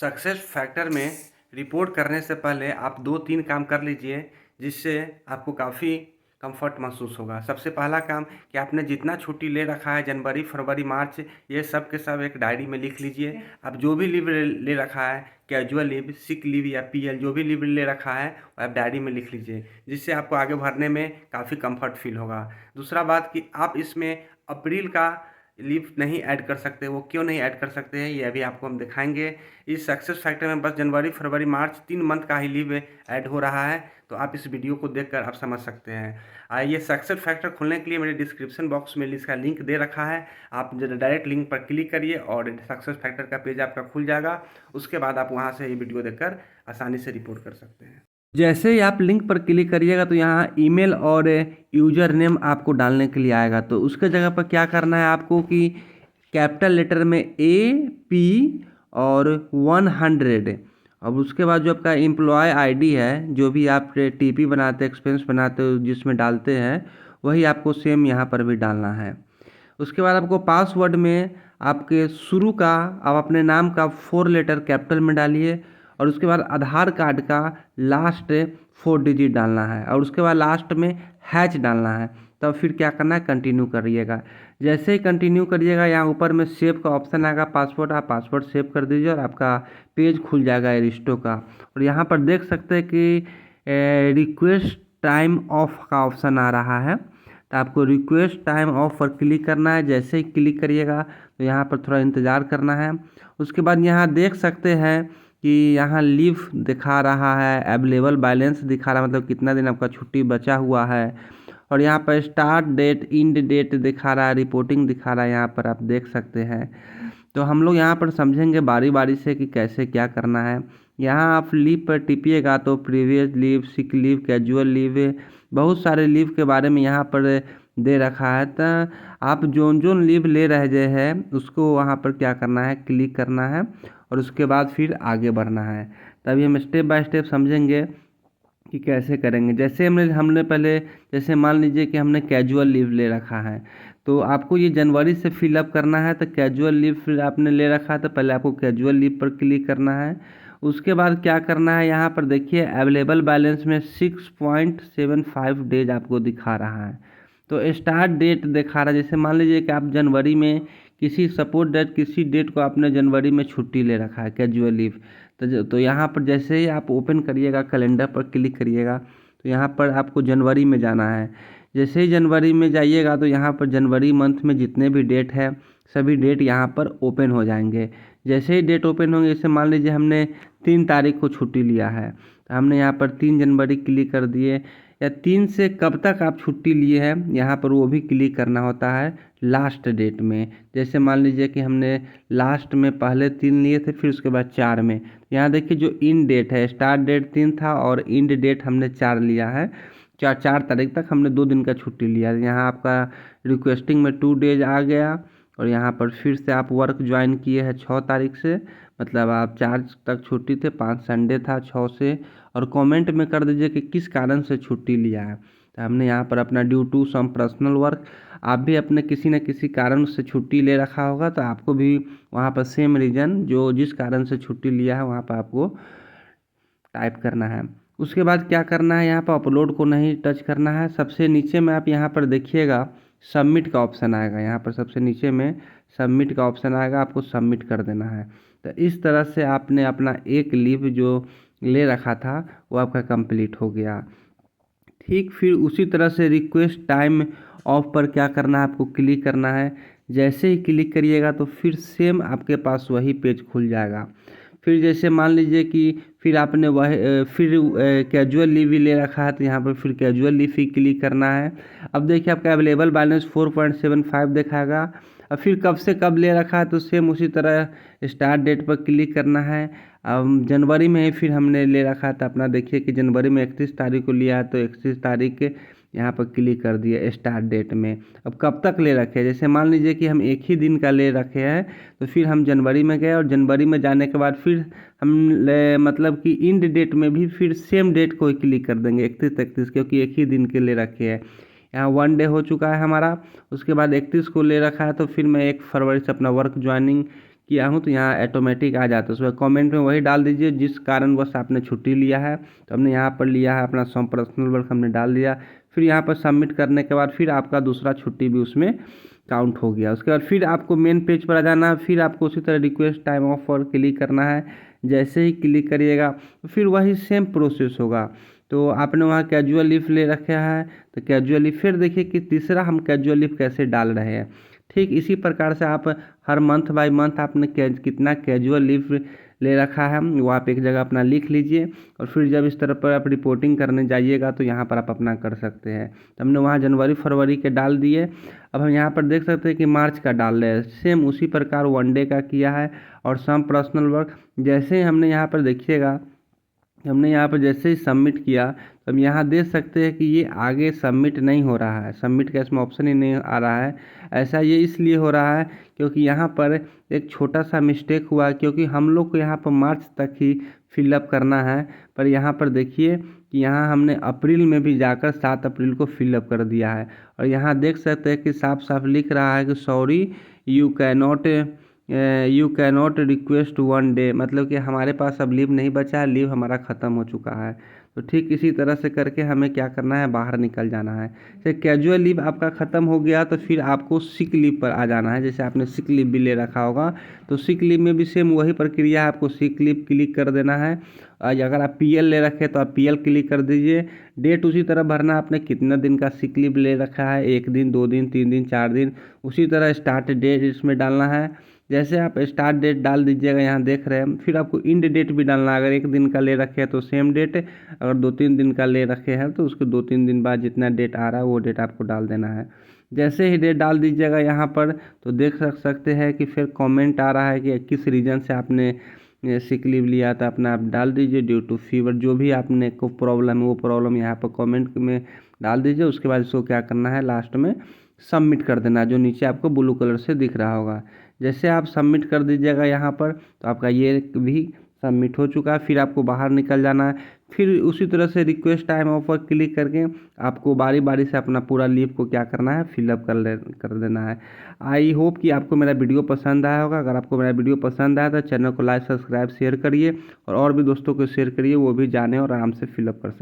Success factor में report करने से पहले आप 2-3 काम कर लीजिए, जिससे आपको काफ़ी कंफर्ट महसूस होगा। सबसे पहला काम कि आपने जितना छुट्टी ले रखा है जनवरी, फरवरी, मार्च, ये सब के सब एक डायरी में लिख लीजिए। आप जो भी लीव ले रखा है, कैजुअल लीव, सिक लीव या पीएल जो भी लीव ले रखा है, आप डायरी में लिख लीजिए, जिससे आपको आगे भरने में काफ़ी कंफर्ट फील होगा। दूसरा बात कि आप इसमें अप्रैल का लीव नहीं ऐड कर सकते। वो क्यों नहीं ऐड कर सकते हैं, ये अभी आपको हम दिखाएंगे। इस सक्सेस फैक्टर में बस जनवरी, फरवरी, मार्च 3 मंथ का ही लीव ऐड हो रहा है, तो आप इस वीडियो को देखकर आप समझ सकते हैं। ये सक्सेस फैक्टर खोलने के लिए मेरे डिस्क्रिप्शन बॉक्स में इसका लिंक दे रखा है। आप डायरेक्ट लिंक पर क्लिक करिए और सक्सेस फैक्टर का पेज आपका खुल जाएगा। उसके बाद आप वहाँ से ये वीडियो देखकर आसानी से रिपोर्ट कर सकते हैं। जैसे ही आप लिंक पर क्लिक करिएगा तो यहाँ ईमेल और यूज़र नेम आपको डालने के लिए आएगा। तो उसके जगह पर क्या करना है आपको कि कैपिटल लेटर में AP और 100। अब उसके बाद जो आपका एम्प्लॉय आईडी है, जो भी आप TP बनाते एक्सपेंस बनाते हो जिसमें डालते हैं, वही आपको सेम यहाँ पर भी डालना है। उसके बाद आपको पासवर्ड में आपके शुरू का आप अपने नाम का 4 लेटर कैपिटल में डालिए और उसके बाद आधार कार्ड का लास्ट 4 डिजिट डालना है और उसके बाद लास्ट में हैच डालना है। तब फिर क्या करना है, कंटिन्यू करिएगा। जैसे ही कंटिन्यू करिएगा यहाँ ऊपर में सेव का ऑप्शन आएगा पासवर्ड, आप पासवर्ड सेव कर दीजिए और आपका पेज खुल जाएगा एरिस्टो का। और यहाँ पर देख सकते हैं कि रिक्वेस्ट टाइम ऑफ का ऑप्शन आ रहा है, तो आपको रिक्वेस्ट टाइम ऑफ पर क्लिक करना है। जैसे ही क्लिक करिएगा तो यहाँ पर थोड़ा इंतज़ार करना है। उसके बाद यहाँ देख सकते हैं कि यहाँ लीव दिखा रहा है, अवेलेबल बैलेंस दिखा रहा है, मतलब कितना दिन आपका छुट्टी बचा हुआ है। और यहाँ पर स्टार्ट डेट, एंड डेट दिखा रहा है, रिपोर्टिंग दिखा रहा है, यहाँ पर आप देख सकते हैं। तो हम लोग यहाँ पर समझेंगे बारी बारी से कि कैसे क्या करना है। यहाँ आप लीव पर टिपिएगा तो previous leave, sick leave, casual leave, बहुत सारे लीव के बारे में यहाँ पर दे रखा है। तो आप जोन जोन लीव ले रहे हैं उसको वहाँ पर क्या करना है, क्लिक करना है और उसके बाद फिर आगे बढ़ना है। तभी हम स्टेप बाय स्टेप समझेंगे कि कैसे करेंगे। जैसे हमने पहले, जैसे मान लीजिए कि हमने कैजुअल लीव ले रखा है, तो आपको ये जनवरी से फिलअप करना है। तो कैजुअल लीव फिर आपने ले रखा है तो पहले आपको कैजुअल लीव पर क्लिक करना है। उसके बाद क्या करना है, यहाँ पर देखिए अवेलेबल बैलेंस में 6.75 डेज आपको दिखा रहा है। तो स्टार्ट डेट दिखा रहा है, जैसे मान लीजिए कि आप जनवरी में किसी डेट को आपने जनवरी में छुट्टी ले रखा है कैजुअल लीव। तो यहाँ पर जैसे ही आप ओपन करिएगा, कैलेंडर पर क्लिक करिएगा तो यहाँ पर आपको जनवरी में जाना है। जैसे ही जनवरी में जाइएगा तो यहाँ पर जनवरी मंथ में जितने भी डेट है सभी डेट यहाँ पर ओपन हो जाएंगे। जैसे ही डेट ओपन होंगे, जैसे मान लीजिए हमने 3 तारीख को छुट्टी लिया है, तो हमने यहाँ पर 3 जनवरी क्लिक कर दिए। या 3 से कब तक आप छुट्टी लिए हैं यहाँ पर वो भी क्लिक करना होता है लास्ट डेट में। जैसे मान लीजिए कि हमने लास्ट में पहले 3 लिए थे, फिर उसके बाद 4 में। यहाँ देखिए जो इन डेट है, स्टार्ट डेट 3 था और इंड डेट हमने 4 लिया है। 4 तारीख तक हमने 2 दिन का छुट्टी लिया। यहाँ आपका रिक्वेस्टिंग में 2 डेज आ गया और यहाँ पर फिर से आप वर्क ज्वाइन किए हैं 6 तारीख से, मतलब आप 4 तक छुट्टी थे, 5 संडे था 6 से। और कमेंट में कर दीजिए कि किस कारण से छुट्टी लिया है। तो हमने यहाँ पर अपना due to some personal work, आप भी अपने किसी न किसी कारण से छुट्टी ले रखा होगा तो आपको भी वहाँ पर सेम रीज़न जो जिस कारण से छुट्टी लिया है वहाँ पर आपको टाइप करना है। उसके बाद क्या करना है, यहाँ पर अपलोड को नहीं टच करना है। सबसे नीचे में आप यहाँ पर देखिएगा सबमिट का ऑप्शन आएगा, यहाँ पर सबसे नीचे में सबमिट का ऑप्शन आएगा, आपको सबमिट कर देना है। तो इस तरह से आपने अपना एक लीव जो ले रखा था वो आपका कंप्लीट हो गया। ठीक फिर उसी तरह से रिक्वेस्ट टाइम ऑफ पर क्या करना है, आपको क्लिक करना है। जैसे ही क्लिक करिएगा तो फिर सेम आपके पास वही पेज खुल जाएगा। फिर जैसे मान लीजिए कि फिर आपने फिर कैजुअल लीव भी ले रखा है तो यहाँ पर फिर कैजुअल लीव ही क्लिक करना है। अब देखिए आपका अवेलेबल बैलेंस 4.75 दिखाएगा। और फिर कब से कब ले रखा है तो सेम उसी तरह स्टार्ट डेट पर क्लिक करना है। अब जनवरी में ही फिर हमने ले रखा था अपना, देखिए कि जनवरी में 31 तारीख को लिया है तो 31 तारीख के यहाँ पर क्लिक कर दिया स्टार्ट डेट में। अब कब तक ले रखे हैं, जैसे मान लीजिए कि हम एक ही दिन का ले रखे हैं तो फिर हम जनवरी में गए और जनवरी में जाने के बाद फिर हम मतलब कि इंड डेट में भी फिर सेम डेट को ही क्लिक कर देंगे 31, क्योंकि एक ही दिन के ले रखे हैं। यहाँ 1 डे हो चुका है हमारा। उसके बाद 31 को ले रखा है तो फिर मैं 1 फरवरी से अपना वर्क ज्वाइनिंग किया हूँ तो यहाँ ऑटोमेटिक आ जाता है। उसमें कमेंट में वही डाल दीजिए जिस कारणवश आपने छुट्टी लिया है। तो हमने यहाँ पर लिया है अपना सम पर्सनल वर्क हमने डाल दिया। फिर यहाँ पर सबमिट करने के बाद फिर आपका दूसरा छुट्टी भी उसमें काउंट हो गया। उसके बाद फिर आपको मेन पेज पर आ जाना है। फिर आपको उसी तरह रिक्वेस्ट टाइम ऑफ पर क्लिक करना है। जैसे ही क्लिक करिएगा फिर वही सेम प्रोसेस होगा। तो आपने वहाँ कैजुअल लीव ले रखा है तो कैजुअल लीव, फिर देखिए कि तीसरा हम कैजुअल लीव कैसे डाल रहे हैं। ठीक इसी प्रकार से आप हर मंथ बाय मंथ आपने कितना कैजुअल लीव ले रखा है वो आप एक जगह अपना लिख लीजिए। और फिर जब इस तरह पर आप रिपोर्टिंग करने जाइएगा तो यहाँ पर आप अपना कर सकते हैं। तो हमने वहाँ जनवरी फरवरी के डाल दिए। अब हम यहाँ पर देख सकते हैं कि मार्च का डाल रहे हैं। सेम उसी प्रकार 1 डे का किया है। और सम पर्सनल वर्क जैसे ही हमने यहाँ पर देखिएगा, हमने यहाँ पर जैसे ही सबमिट किया तो हम यहाँ देख सकते हैं कि ये आगे सबमिट नहीं हो रहा है। सबमिट का इसमें ऑप्शन ही नहीं आ रहा है। ऐसा ये इसलिए हो रहा है क्योंकि यहाँ पर एक छोटा सा मिस्टेक हुआ है, क्योंकि हम लोग को यहाँ पर मार्च तक ही फिलअप करना है। पर यहाँ पर देखिए कि यहाँ हमने अप्रैल में भी जाकर 7 अप्रैल को फिलअप कर दिया है। और यहाँ देख सकते हैं कि साफ साफ लिख रहा है कि sorry you cannot request 1 day, मतलब कि हमारे पास अब लीव नहीं बचा है, लीव हमारा ख़त्म हो चुका है। तो ठीक इसी तरह से करके हमें क्या करना है, बाहर निकल जाना है। जैसे कैजुअल लीव आपका ख़त्म हो गया तो फिर आपको सिक लीव पर आ जाना है। जैसे आपने सिक लीव भी ले रखा होगा तो सिक लीव में भी सेम वही प्रक्रिया है, आपको सिक लीव क्लिक कर देना है। और अगर आप PL ले रखे तो आप PL क्लिक कर दीजिए। डेट उसी तरह भरना, आपने कितना दिन का सिक लीव ले रखा है, 1 दिन 2 दिन 3 दिन 4 दिन, उसी तरह स्टार्ट डेट इसमें डालना है। जैसे आप स्टार्ट डेट डाल दीजिएगा, यहाँ देख रहे हैं। फिर आपको इंड डेट भी डालना है। अगर 1 दिन का ले रखे हैं तो सेम डेट, अगर 2-3 दिन का ले रखे हैं तो उसके 2-3 दिन बाद जितना डेट आ रहा है वो डेट आपको डाल देना है। जैसे ही डेट डाल दीजिएगा यहाँ पर तो देख सकते हैं कि फिर कमेंट आ रहा है कि किस रीज़न से आपने सिक लीव लिया था, अपना आप डाल दीजिए ड्यू टू फीवर। जो भी आपने को प्रॉब्लम है वो प्रॉब्लम यहाँ पर कमेंट में डाल दीजिए। उसके बाद इसको क्या करना है, लास्ट में सबमिट कर देना है, जो नीचे आपको ब्लू कलर से दिख रहा होगा। जैसे आप सबमिट कर दीजिएगा यहाँ पर तो आपका ये भी सबमिट हो चुका है। फिर आपको बाहर निकल जाना है। फिर उसी तरह से रिक्वेस्ट टाइम ऑफ पर क्लिक करके आपको बारी बारी से अपना पूरा लीव को क्या करना है, फिलअप कर देना है। आई होप कि आपको मेरा वीडियो पसंद आया होगा। अगर आपको मेरा वीडियो पसंद आया तो चैनल को लाइक सब्सक्राइब शेयर करिए और भी दोस्तों को शेयर करिए, वो भी जाने और आराम से फिलअप कर सकें।